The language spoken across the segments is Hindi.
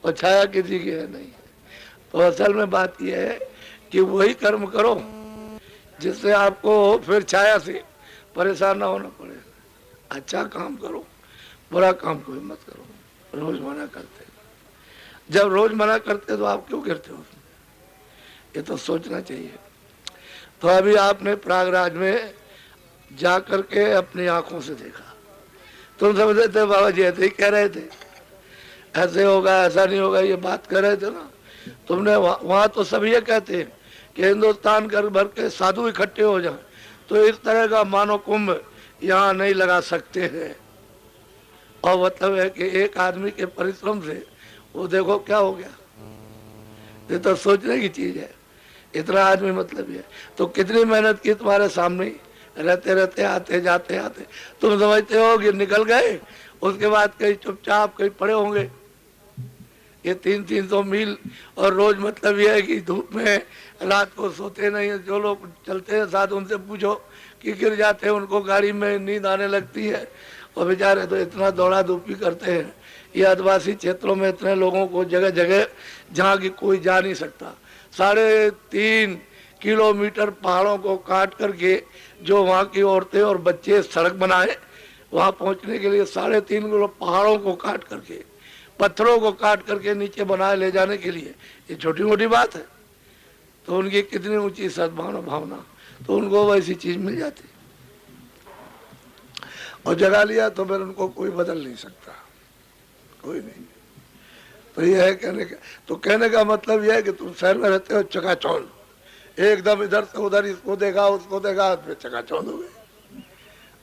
और छाया किसी की है नहीं। तो असल में बात यह है कि वही कर्म करो जिससे आपको फिर छाया से परेशान ना होना पड़े। अच्छा काम करो, बुरा काम कोई मत करो। रोज मना करते, जब रोज मना करते तो आप क्यों करते हो उसमें, ये तो सोचना चाहिए। तो अभी आपने प्रयागराज में जा करके अपनी आंखों से देखा, तुम समझते थे बाबा जी ऐसे ही कह रहे थे, ऐसे होगा ऐसा नहीं होगा, ये बात कर रहे थे ना तुमने। वहां तो सब ये कहते हैं कि हिंदुस्तान कर भर के साधु इकट्ठे हो जाए तो इस तरह का मानव कुंभ यहाँ नहीं लगा सकते हैं। और मतलब है कि एक आदमी के परिश्रम से वो देखो क्या हो गया। ये तो सोचने की चीज है। इतना आदमी मतलब ये तो कितनी मेहनत की तुम्हारे सामने ही, रहते रहते आते जाते आते तुम समझते हो कि निकल गए, उसके बाद कहीं चुपचाप कहीं पड़े होंगे। ये 300 मील और रोज मतलब ये है कि धूप में रात को सोते नहीं है। जो लोग चलते हैं साथ उनसे पूछो कि गिर जाते हैं, उनको गाड़ी में नींद आने लगती है और बेचारे तो इतना दौड़ा धूपी करते हैं। ये आदिवासी क्षेत्रों में इतने लोगों को जगह जगह जहाँ की कोई जा नहीं सकता, 3.5 किलोमीटर पहाड़ों को काट करके जो वहाँ की औरतें और बच्चे सड़क बनाए वहाँ पहुँचने के लिए 3.5 किलो पहाड़ों को काट करके, पत्थरों को काट करके नीचे बनाए ले जाने के लिए, ये छोटी मोटी बात है। तो उनकी कितनी ऊंची सद्भावना भावना, तो उनको वैसी चीज मिल जाती और जगा लिया तो फिर उनको कोई बदल नहीं सकता, कोई नहीं। तो ये है कहने का, तो कहने का मतलब यह है कि तुम शहर में रहते हो चकाचौंध, एकदम इधर से उधर, इसको देखा उसको देखा, फिर चकाचौंध हो गए।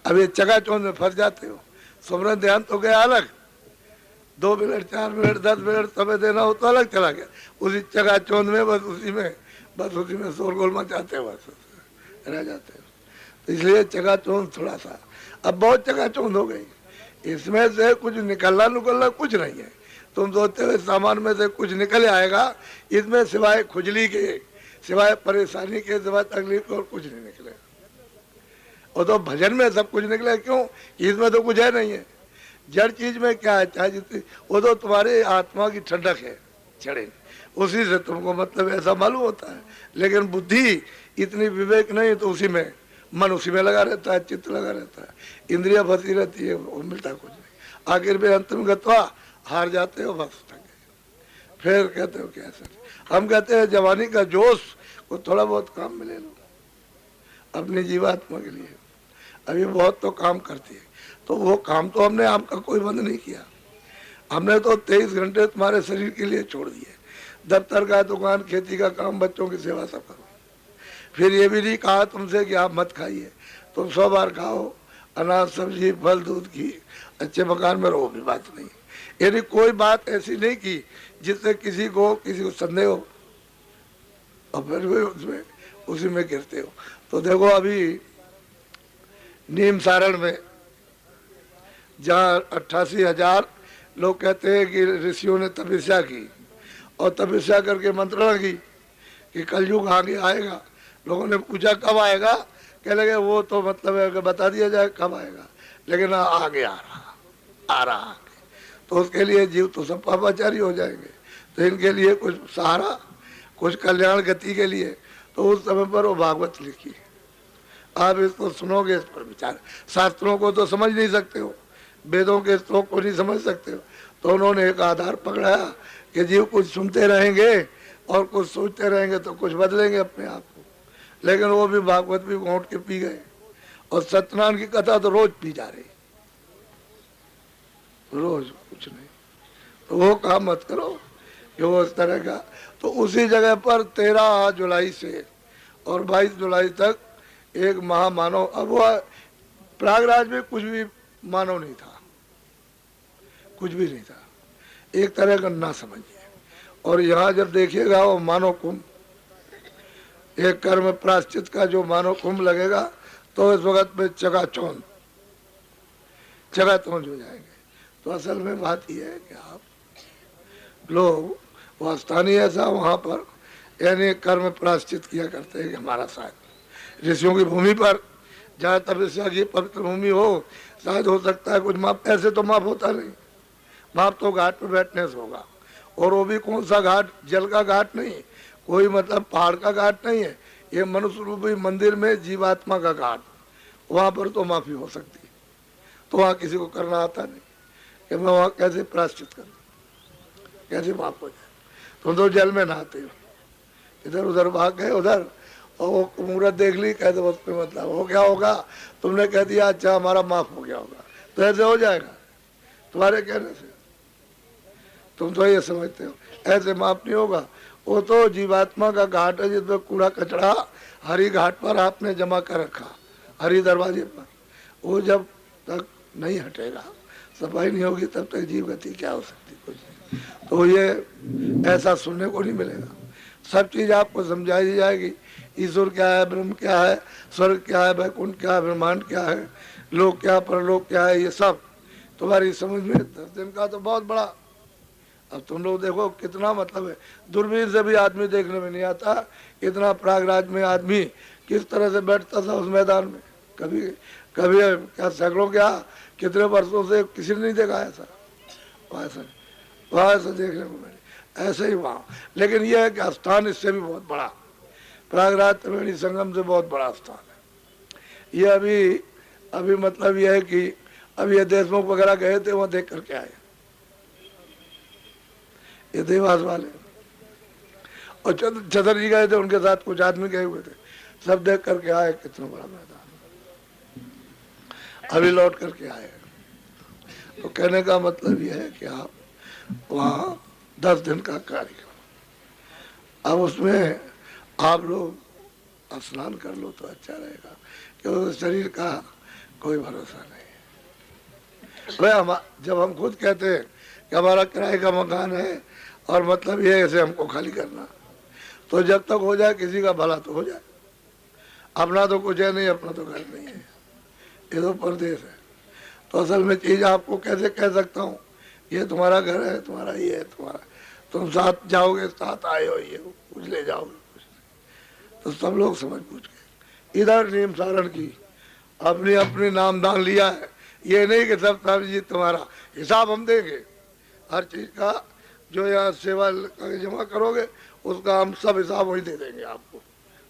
अब ये चकाचौंध में फंस जाते हो। सुमरन ध्यान तो गया अलग, 2 मिनट 4 मिनट 10 मिनट समय देना हो तो अलग चला गया। उसी चकाचौंध में बस उसी में शोरगोल मचाते हो, बस रह जाते हो। तो इसलिए चकाचौंध थोड़ा सा, अब बहुत चकाचौंध हो गई। इसमें से कुछ निकलना कुछ नहीं है। तुम सोचते हो सामान में से कुछ निकल आएगा, इसमें सिवाय खुजली के, सिवाय परेशानी के, सिवाय तकलीफ के और कुछ नहीं निकले। और तो भजन में सब कुछ निकले, क्यों? इसमें तो कुछ है नहीं है। जड़ चीज में क्या है, चाहे जितनी, वो तो तुम्हारी आत्मा की ठंडक है, चढ़े उसी से तुमको मतलब ऐसा मालूम होता है। लेकिन बुद्धि इतनी विवेक नहीं, तो उसी में मन उसी में लगा रहता है, चित्त लगा रहता है, इंद्रिया फंसी रहती है, वो मिलता कुछ नहीं। आखिर में अंतिम गत्वा हार जाते हो, बस थक गए। फिर कहते हो कि ऐसा। हम कहते हैं जवानी का जोश को थोड़ा बहुत काम मिले लो अपनी जीवात्मा के लिए। अभी बहुत तो काम करती है, तो वो काम तो हमने आपका कोई बंद नहीं किया। हमने तो 23 घंटे तुम्हारे शरीर के लिए छोड़ दिए। दफ्तर का, दुकान, खेती का काम, बच्चों की सेवा सब करो। फिर ये भी नहीं कहा तुमसे कि आप मत खाइए, तुम 100 बार खाओ, अनाज सब्जी फल दूध घी, अच्छे मकान में रहो, भी बात नहीं। यानी कोई बात ऐसी नहीं की जिससे किसी को संदेह हो, और फिर भी उसमें उसी में गिरते हो। तो देखो अभी नीम सारण में जहाँ 88,000 लोग कहते हैं कि ऋषियों ने तपस्या की और तपस्या करके मंत्रणा की कि कलयुग आगे आएगा। लोगों ने पूछा कब आएगा, कह लगे वो तो मतलब है कि बता दिया जाए कब आएगा, लेकिन आगे आ रहा। तो उसके लिए जीव तो सब पापाचारी हो जाएंगे। तो इनके लिए कुछ सहारा, कुछ कल्याण गति के लिए, तो उस समय पर वो भागवत लिखी। आप इसको सुनोगे, इस पर विचार। शास्त्रों को तो समझ नहीं सकते हो, वेदों के श्लोक को नहीं समझ सकते हो, तो उन्होंने एक आधार पकड़ाया कि जीव कुछ सुनते रहेंगे और कुछ सोचते रहेंगे तो कुछ बदलेंगे अपने आप को। लेकिन वो भी भागवत भी घोंट के पी गए, और सत्यनारायण की कथा तो रोज पी जा रही, रोज कुछ नहीं। तो वो काम मत करो कि वो इस तरह का। तो उसी जगह पर 13 जुलाई से और 22 जुलाई तक एक महामानव, अब वो प्रयागराज में कुछ भी मानव नहीं था, कुछ भी नहीं था, एक तरह का ना समझिए। और यहाँ जब देखिएगा वो मानव कुंभ, एक कर्म प्राश्चित का जो मानव कुंभ लगेगा, तो इस वक्त में चकाचौंध हो जाएंगे। तो असल में बात यह है कि आप लोग, वह स्थानीय ऐसा वहाँ पर यानी कर्म प्राश्चित किया करते हैं कि हमारा शायद ऋषियों की भूमि पर, जहाँ तपस्या की पवित्र भूमि हो, शायद हो सकता है कुछ माफ। ऐसे तो माफ होता नहीं, माफ तो घाट पर बैठने से होगा, और वो भी कौन सा घाट, जल का घाट नहीं है, कोई मतलब पहाड़ का घाट नहीं है, ये मनुष्य रूपी मंदिर में जीवात्मा का घाट। वहां पर तो माफी हो सकती है। तो वहां किसी को करना आता नहीं कि मैं वहां कैसे प्रायश्चित करूं, कैसे माफ हो जाए। तुम तो जल में नहाते हो, इधर उधर भाग गए उधर, और वो मुहूर्त देख ली, कहते उस पर मतलब हो गया होगा, तुमने कह दिया अच्छा हमारा माफ हो गया होगा, तो ऐसे हो जाएगा तुम्हारे कहने से? तुम तो ये समझते हो ऐसे माफ नहीं होगा। वो तो जीवात्मा का घाट है जिसमें कूड़ा कचरा हरी घाट पर आपने जमा कर रखा, हरी दरवाजे पर। वो जब तक नहीं हटेगा, सफाई नहीं होगी, तब तक जीव गति क्या हो सकती, कुछ नहीं। तो ये ऐसा सुनने को नहीं मिलेगा। सब चीज आपको समझाई जाएगी, ईश्वर क्या है, ब्रह्म क्या है, स्वर्ग क्या है, वैकुंठ क्या है, ब्रह्मांड क्या है, लोक क्या, परलोक क्या है, ये सब तुम्हारी समझ में 10 दिन का तो बहुत बड़ा। अब तुम लोग देखो कितना मतलब है, दूरबीन से भी आदमी देखने में नहीं आता, इतना प्रयागराज में आदमी किस तरह से बैठता था उस मैदान में। कभी कभी क्या सैकड़ों क्या कितने वर्षों से किसी ने नहीं देखा ऐसा। वैसा देखने को मिले, ऐसे ही वहाँ। लेकिन यह है कि स्थान इससे भी बहुत बड़ा, प्रयागराज त्रिवेणी संगम से बहुत बड़ा स्थान है। ये अभी मतलब यह है कि अभी ये देशमुख वगैरह गए थे, वहाँ देख करके आए, ये देवास वाले, और चतर जी गए थे, उनके साथ कुछ आदमी गए हुए थे, सब देख करके आए कितना बड़ा मैदान, अभी लौट करके आए। तो कहने का मतलब यह है कि आप वहाँ 10 दिन का कार्यक्रम, अब उसमें आप लोग स्नान कर लो तो अच्छा रहेगा, क्योंकि शरीर का कोई भरोसा नहीं है। भाई जब हम खुद कहते हैं कि हमारा किराए का मकान है और मतलब ये ऐसे हमको खाली करना, तो जब तक हो जाए किसी का भला तो हो जाए। अपना तो कुछ है नहीं, अपना तो घर नहीं है, ये तो परदेश है। तो असल में चीज आपको कैसे कह सकता हूँ, ये तुम्हारा घर है, तुम्हारा ये है, तुम्हारा, तुम साथ जाओगे, साथ आए हो, ये कुछ ले जाओगे कुछ, तो सब लोग समझ पूछ गए। इधर नीम सारण की अपनी अपनी नामदान लिया है, ये नहीं कि सब साहब जी तुम्हारा हिसाब हम देंगे हर चीज का, जो यहाँ सेवा जमा करोगे उसका हम सब हिसाब वही दे देंगे आपको,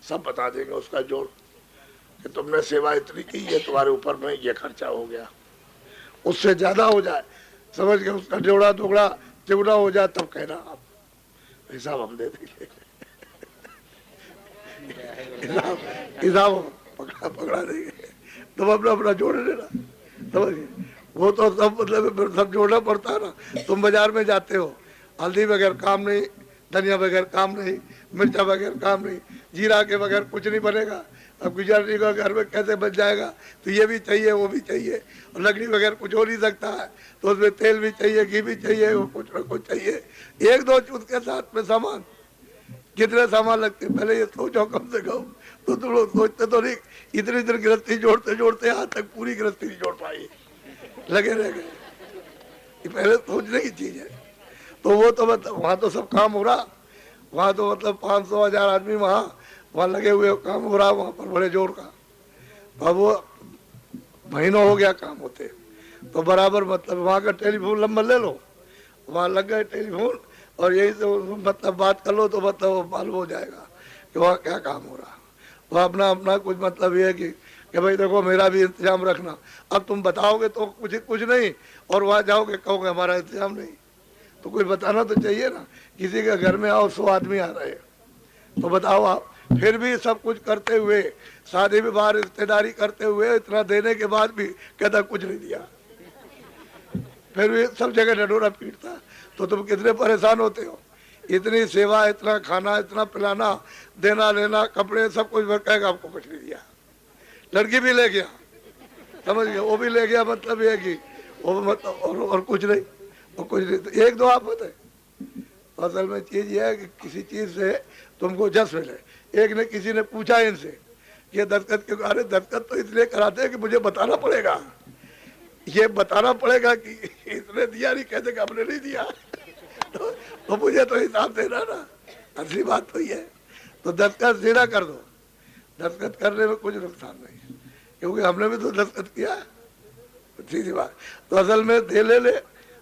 सब बता देंगे उसका जोड़ कि तुमने सेवा इतनी की, ये तुम्हारे ऊपर में ये खर्चा हो गया, उससे ज्यादा हो जाए समझ के उसका जोड़ा दुगड़ा चौड़ा हो जाए तब कहना, आप हिसाब हम दे देंगे। हिसाब पकड़ा देंगे, तुम अपना अपना जोड़ लेना, समझ गए। वो तो सब मतलब सब जोड़ना पड़ता है ना। तुम बाजार में जाते हो, हल्दी बगैर काम नहीं, धनिया बगैर काम नहीं, मिर्चा बगैर काम नहीं, जीरा के बगैर कुछ नहीं बनेगा। अब गुजराती का घर में कैसे बच जाएगा, तो ये भी चाहिए वो भी चाहिए, और लकड़ी बगैर कुछ हो नहीं सकता है, तो उसमें तेल भी चाहिए, घी भी चाहिए, वो कुछ न कुछ चाहिए। एक दो चूत के साथ में सामान, कितने सामान लगते, पहले ये सोचो कम से कम। तो तुम लोग सोचते तो नहीं, इतनी इतनी गृहस्थी जोड़ते जोड़ते आज तक पूरी गृहस्थी नहीं जोड़ पाई, लगे रह गए। ये पहले सोचने की चीज है। तो वो तो मतलब वहाँ तो सब काम हो रहा, वहाँ तो मतलब 500-1000 आदमी वहाँ लगे हुए, काम हो रहा वहाँ पर बड़े जोर का। अब वो महीनों हो गया काम होते, तो बराबर मतलब वहाँ का टेलीफोन नंबर ले लो, वहाँ लग गए टेलीफोन, और यही तो मतलब बात कर लो तो मतलब मालूम हो जाएगा कि वहाँ क्या काम हो रहा। वहाँ अपना अपना कुछ मतलब ये है कि भाई देखो मेरा भी इंतजाम रखना। अब तुम बताओगे तो कुछ नहीं, और वहाँ जाओगे कहोगे हमारा इंतजाम नहीं, तो कोई बताना तो चाहिए ना। किसी के घर में आओ 100 आदमी आ रहे हैं, तो बताओ आप, फिर भी सब कुछ करते हुए, शादी विवाह रिश्तेदारी करते हुए, इतना देने के बाद भी कहता कुछ नहीं दिया, फिर भी सब जगह डडोरा पीटता, तो तुम कितने परेशान होते हो। इतनी सेवा, इतना खाना, इतना पिलाना, देना लेना, कपड़े, सब कुछ कहेगा आपको कुछ नहीं दिया। लड़की भी ले गया, समझ गया, वो भी ले गया, मतलब ये कि वो मतलब और कुछ नहीं, और कुछ नहीं, तो एक दो आप होते। असल में चीज ये है कि किसी चीज से तुमको जस मिले। एक ने किसी ने पूछा इनसे कि दस्तखत क्यों, अरे दस्तखत तो इसलिए कराते हैं कि मुझे बताना पड़ेगा, ये बताना पड़ेगा कि इसने दिया, नहीं कहते कि आपने नहीं दिया। तो मुझे तो हिसाब देना ना, असली बात तो ये है। तो दस्तखत सीधा कर दो, दस्तखत करने में कुछ नुकसान नहीं है, क्योंकि हमने भी तो दस्तखत किया, सीधी बात। तो असल में दे ले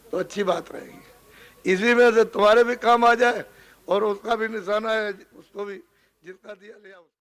तो अच्छी बात रहेगी। इसी में से तुम्हारे भी काम आ जाए और उसका भी निशाना है, उसको भी जिसका दिया ले आओ।